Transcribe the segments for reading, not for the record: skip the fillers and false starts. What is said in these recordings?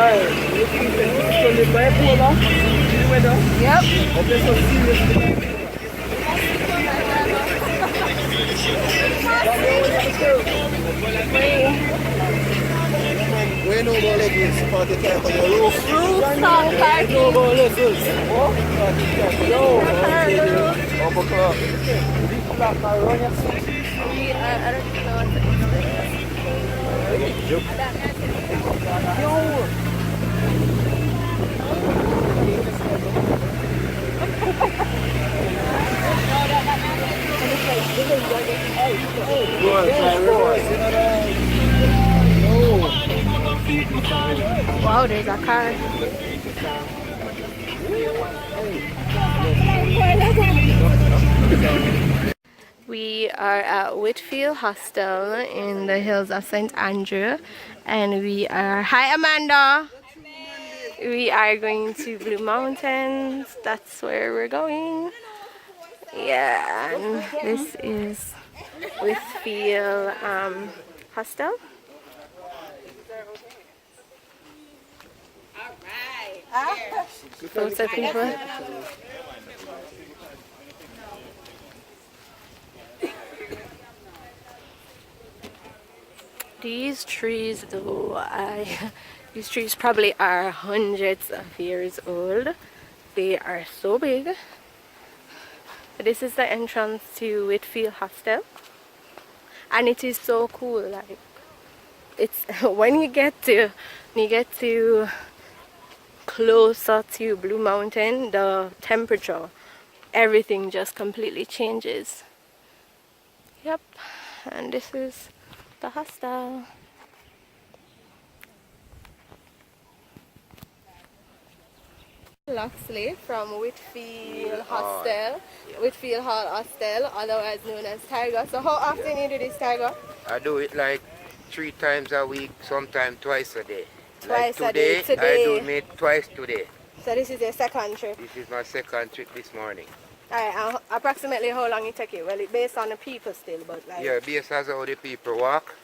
We know about leggings, party time on your roof. Rooftop party. No about leggings. What? Yo, overclock. I don't even know what to Wow, there's a car. We are at Whitfield Hostel in the hills of St. Andrew, and we are, hi Amanda, we are going to Blue Mountains. That's where we're going. Yeah, and this is Whitfield Hostel. Lots of people. These trees, though, these trees probably are hundreds of years old. They are so big. This is the entrance to Whitfield Hostel, and it is so cool. Like, it's when you get to closer to Blue Mountain, the temperature, everything just completely changes. Yep, and this is the hostel. Loxley from Whitfield Hostel, Whitfield Hall Hostel, otherwise known as Tiger. So how often you do this, Tiger? I do it like 3 times a week, sometimes twice a day. Twice like a day. I do it twice today. So this is your second trip? This is my second trip this morning. Alright, approximately how long it take you? Well, it's based on the people still, but like... Yeah, based on how the people walk.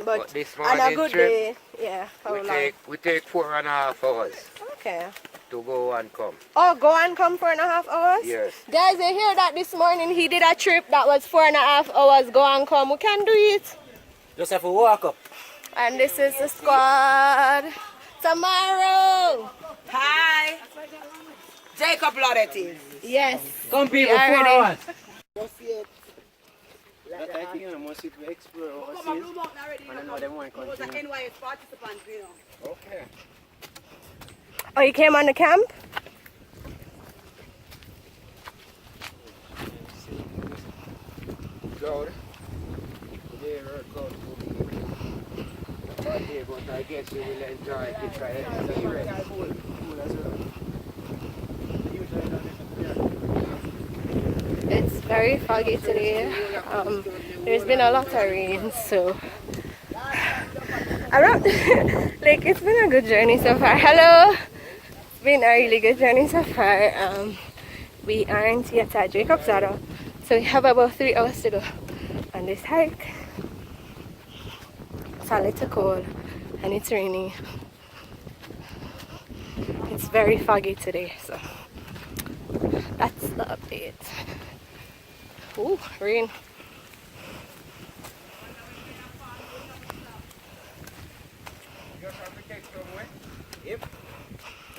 But this on morning a good trip, day, yeah, how long? We take 4.5 hours. Okay. To go and come. Oh, go and come 4.5 hours? Yes. Guys, you hear that this morning he did a trip that was 4.5 hours, go and come. We can do it. Just have to walk up. And this is the squad. Tomorrow. Hi. Jacob Loretti. Yes. Come people, 4 hours. That I think I must explore overseas. And I know them want to continue. NYS participants, you know. Okay. Oh, you came on the camp? Good. Today we're going to be one day, but I guess you will enjoy it if I see it. It's very foggy today. There's been a lot of rain, so like, it's been a good journey so far. Hello. It's been a really good journey so far. We aren't yet at Jacob's Ladder, so we have about 3 hours to go on this hike. It's a little cold and it's raining. It's very foggy today, so that's the update. Ooh, rain.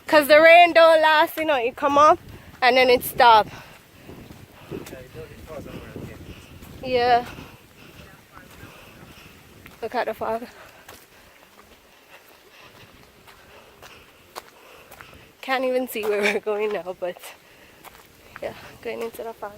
Cause the rain don't last, you know, it come up and then it stop. Yeah. Look at the fog. Can't even see where we're going now, but yeah, going into the fog.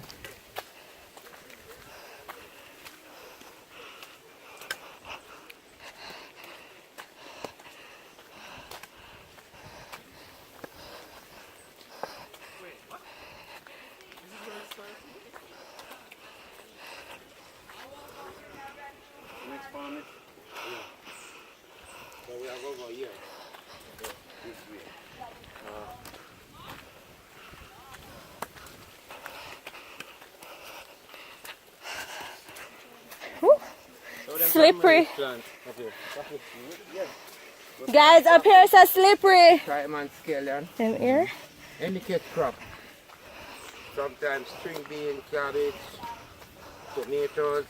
But we are going to go here. This way. Slippery. Guys, up here is so slippery. Try man scallion. Them here? Any cat crop. Sometimes string bean, cabbage, tomatoes.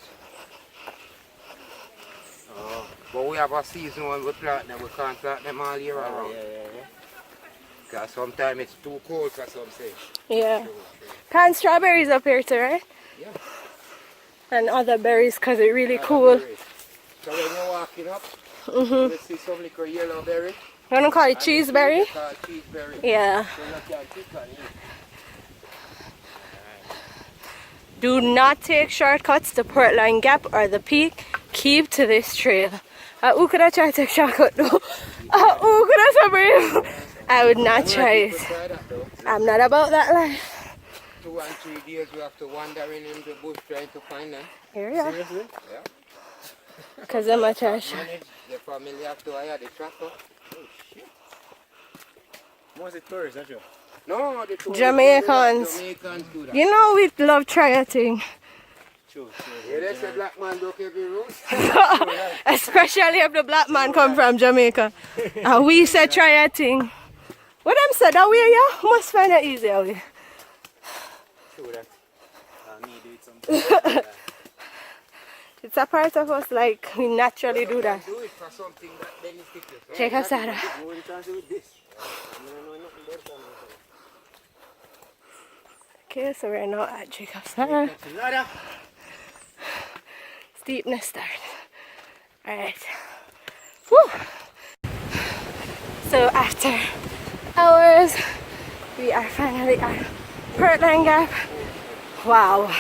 But we have a season when we plant them, we can't plant them all year round. Because sometimes it's too cold for some say. Yeah. Plant strawberries up here too, right? Yeah. And other berries because it's really cool. Berries. So when you're walking up, you see some little yellow berry. You want to call it cheeseberry? Called cheeseberry. Yeah. So you can pick on it. Do not take shortcuts to Portland Gap or the Peak. Keep to this trail. Who could I try to take shortcut though? Who could I so brave? I would not try it. I'm not about that life. 2 and 3 days we have to wander in the bush trying to find them. Here we are. Seriously? Yeah. Because I'm a trash. Manage the family have to hire the tractor. Most it tourists, don't you? No, the tourists. Jamaicans. Jamaicans do that. You know we love trying thing. True. Yeah, they say black man don't every road. Especially if the black man come from Jamaica. And we say try a thing. What them said that way, yeah? Must find it easier way. True that. I need to eat something. It's a part of us like we naturally do that. Do it for something that then is different. Check us out. What you trying to do with this? I don't know nothing better than Okay, so we're now at Jacob's Ladder. that. Steepness start. Alright. Woo! So after hours, we are finally at Portland Gap. Wow.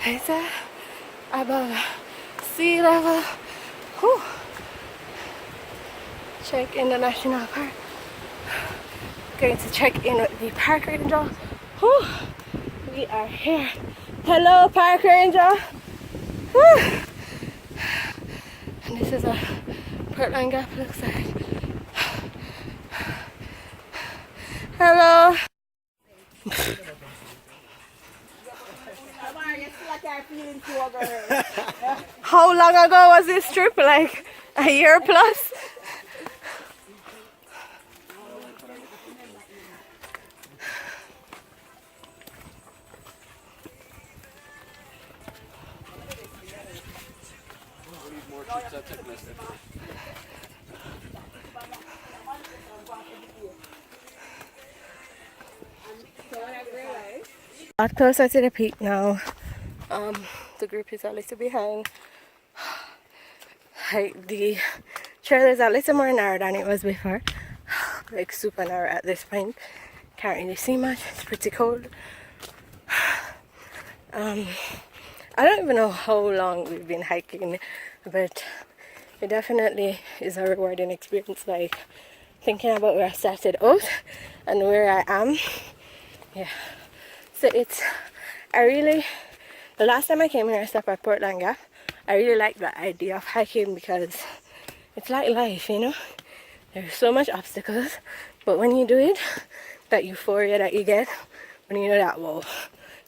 It's above sea level. Whew. Check in the national park. Going to check in with the park ranger. Whew. We are here. Hello, park ranger. Whew. And this is what Portland Gap looks like. Hello. How long ago was this trip? Like a year plus? Got closer to the peak now. The group is a little behind. Like the trail is a little more narrow than it was before. Like super narrow at this point. Can't really see much. It's pretty cold. I don't even know how long we've been hiking, but it definitely is a rewarding experience. Like thinking about where I started out and where I am. Yeah. So the last time I came here, I stopped at Portland Gap. I really like the idea of hiking because it's like life, you know. There's so much obstacles, but when you do it, that euphoria that you get when you know that, wow,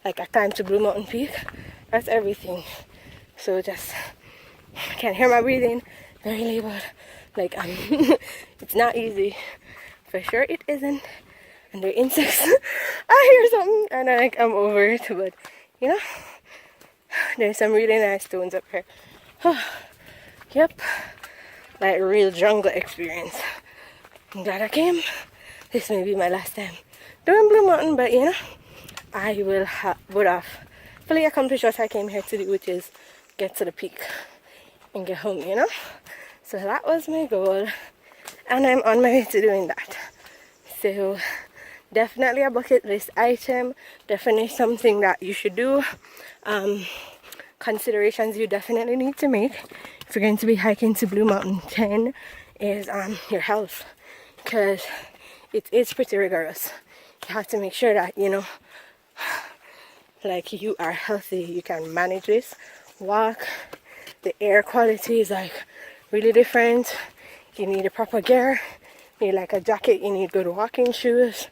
like I climbed to Blue Mountain Peak, that's everything. So just, I can't hear my breathing, very laboured. Like it's not easy. For sure it isn't. And the insects, I hear something and I'm over it, but you know, there's some really nice stones up here. Yep, like a real jungle experience. I'm glad I came. This may be my last time doing Blue Mountain, but you know, I would have fully accomplished what I came here to do, which is get to the peak and get home, you know. So that was my goal, and I'm on my way to doing that. So definitely a bucket list item, definitely something that you should do. Considerations you definitely need to make if you're going to be hiking to Blue Mountain 10 is your health, because it is pretty rigorous. You have to make sure that, you know, like you are healthy, you can manage this walk. The air quality is like really different. You need a proper gear, you need like a jacket, you need good walking shoes,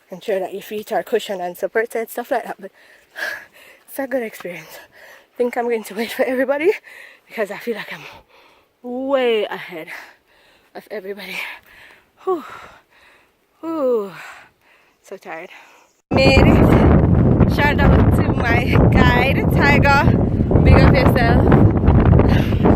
ensure that your feet are cushioned and supported, stuff like that. But it's a good experience. I think I'm going to wait for everybody because I feel like I'm way ahead of everybody. Whew. Whew. So tired. Made it. Shout out to my guide, Tiger. Big up yourself.